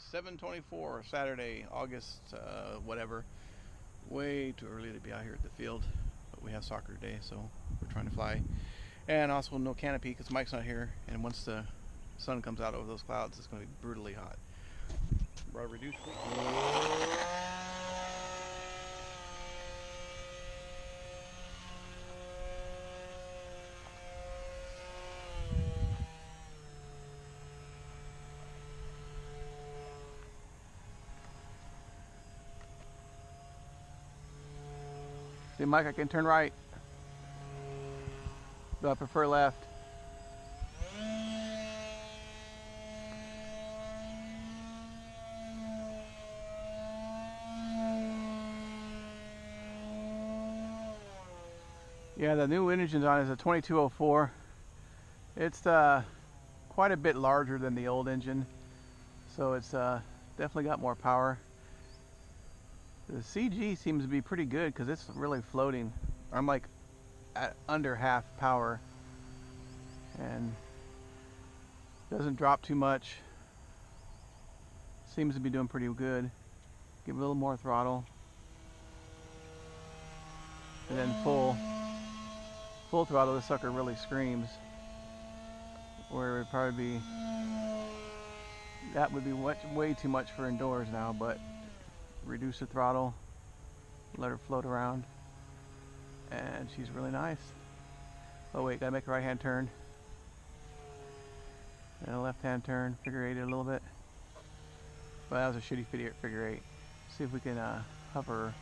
It's 7:24 Saturday, August whatever. Way too early to be out here at the field, but we have soccer today, so we're trying to fly. And also no canopy because Mike's not here, and once the sun comes out over those clouds, it's going to be brutally hot. Reduced. See, Mike, I can turn right, but I prefer left. Yeah, the new engine on is a 2204. It's quite a bit larger than the old engine, so it's definitely got more power. The CG seems to be pretty good because it's really floating. I'm like at under half power and doesn't drop too much. Seems to be doing pretty good. Give it a little more throttle, and then full throttle. This sucker really screams. Where it would probably be, that would be way too much for indoors now, but reduce the throttle, let her float around, and she's really nice. Oh wait, gotta make a right hand turn and a left hand turn, figure eight it a little bit. Well, that was a shitty figure eight. See if we can hover.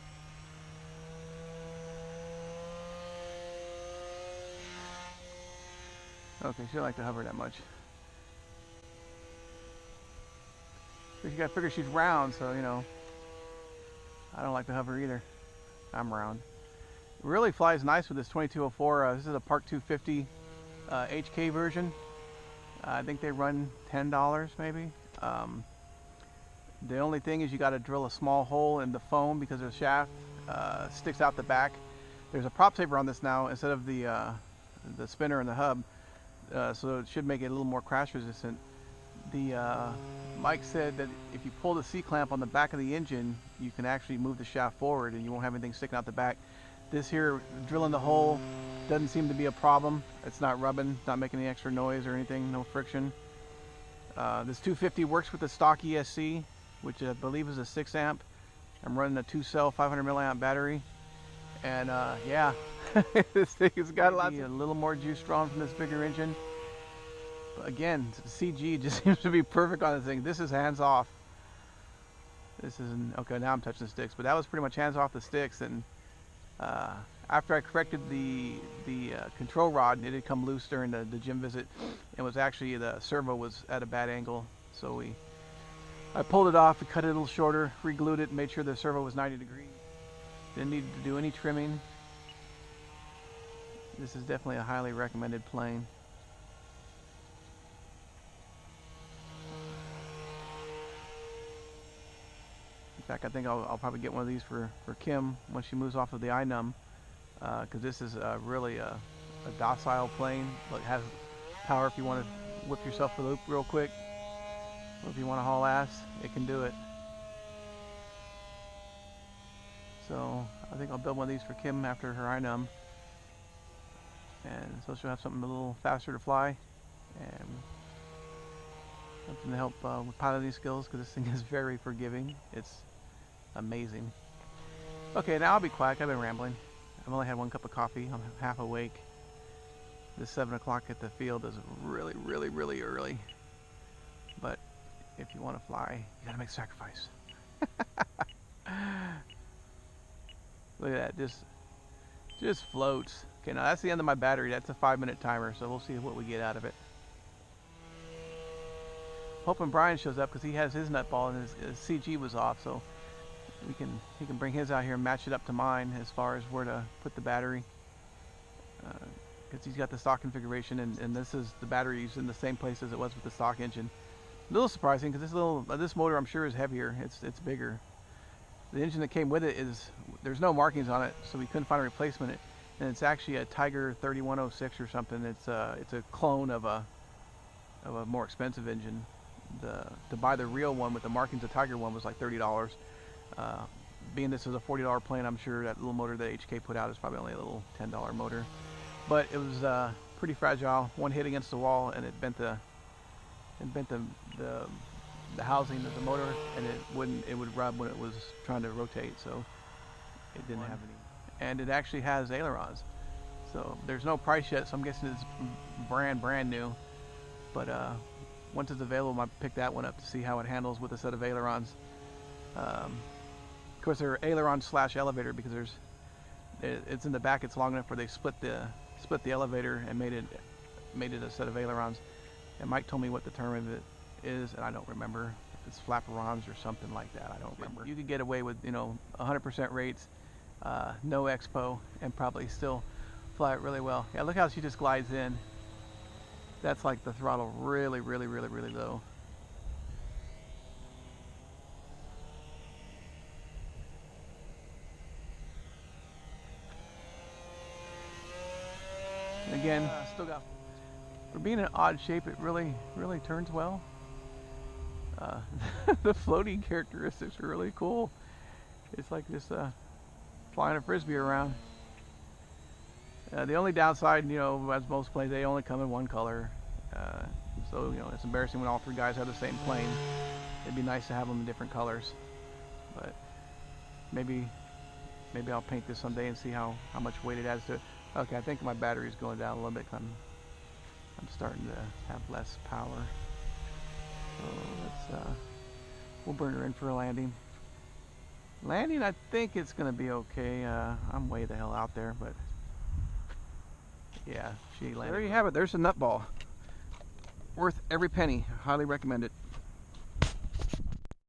Okay, she don't like to hover that much. But you gotta figure she's round, so you know, I don't like to hover either. I'm round. It really flies nice with this 2204. This is a Park 250 HK version. I think they run $10 maybe. The only thing is you got to drill a small hole in the foam because the shaft sticks out the back. There's a prop saver on this now instead of the spinner and the hub, so it should make it a little more crash resistant. Mike said that if you pull the C-clamp on the back of the engine, you can actually move the shaft forward and you won't have anything sticking out the back. This here, drilling the hole, doesn't seem to be a problem. It's not rubbing, not making any extra noise or anything, no friction. This 250 works with the stock ESC, which I believe is a 6 amp. I'm running a 2-cell 500 milliamp battery. And yeah, this thing has got a little more juice drawn from this bigger engine. But again, the CG just seems to be perfect on this thing. This is hands off. This isn't, okay, now I'm touching the sticks, but that was pretty much hands off the sticks. And after I corrected the control rod, it had come loose during the gym visit. It was actually, the servo was at a bad angle. So I pulled it off, cut it a little shorter, re-glued it, made sure the servo was 90 degrees. Didn't need to do any trimming. This is definitely a highly recommended plane. In fact, I think I'll probably get one of these for Kim when she moves off of the iNum, because this is really a docile plane, but has power if you want to whip yourself a loop real quick. Or if you want to haul ass, it can do it. So I think I'll build one of these for Kim after her iNum, and so she'll have something a little faster to fly and something to help with piloting skills, because this thing is very forgiving. It's amazing. Okay, now I'll be quiet. I've been rambling. I've only had one cup of coffee. I'm half awake. This 7 o'clock at the field is really, really, really early. But if you want to fly, you gotta make a sacrifice. Look at that, just floats. Okay, now that's the end of my battery. That's a 5-minute timer, so we'll see what we get out of it. Hoping Brian shows up because he has his nutball and his CG was off, so he can bring his out here and match it up to mine as far as where to put the battery. Because he's got the stock configuration, and this is the battery used in the same place as it was with the stock engine. A little surprising because this motor I'm sure is heavier. It's bigger. The engine that came with it there's no markings on it, so we couldn't find a replacement. And it's actually a Tiger 3106 or something. It's a clone of a more expensive engine. to buy the real one with the markings, the Tiger one was like $30. Being this is a $40 plane, I'm sure that little motor that HK put out is probably only a little $10 motor. But it was pretty fragile. One hit against the wall and it bent the housing of the motor, and it would rub when it was trying to rotate, so it didn't have any. And it actually has ailerons, so there's no price yet, so I'm guessing it's brand new. But once it's available, I might pick that one up to see how it handles with a set of ailerons. Of course, they're aileron / elevator because it's in the back. It's long enough where they split the elevator and made it a set of ailerons. And Mike told me what the term of it is, and I don't remember. It's flaperons or something like that. I don't remember. You could get away with 100% rates, no expo, and probably still fly it really well. Yeah, look how she just glides in. That's like the throttle really low. Again, still got. For being an odd shape, it really turns well. The floating characteristics are really cool. It's like just flying a frisbee around. The only downside, as most planes, they only come in one color. So it's embarrassing when all three guys have the same plane. It'd be nice to have them in different colors. But maybe I'll paint this someday and see how much weight it adds to it. Okay, I think my battery's going down a little bit. I'm starting to have less power. So we'll bring her in for a landing. Landing, I think it's gonna be okay. I'm way the hell out there, but yeah, she landed. There you have it. There's a Nutball. Worth every penny. Highly recommend it.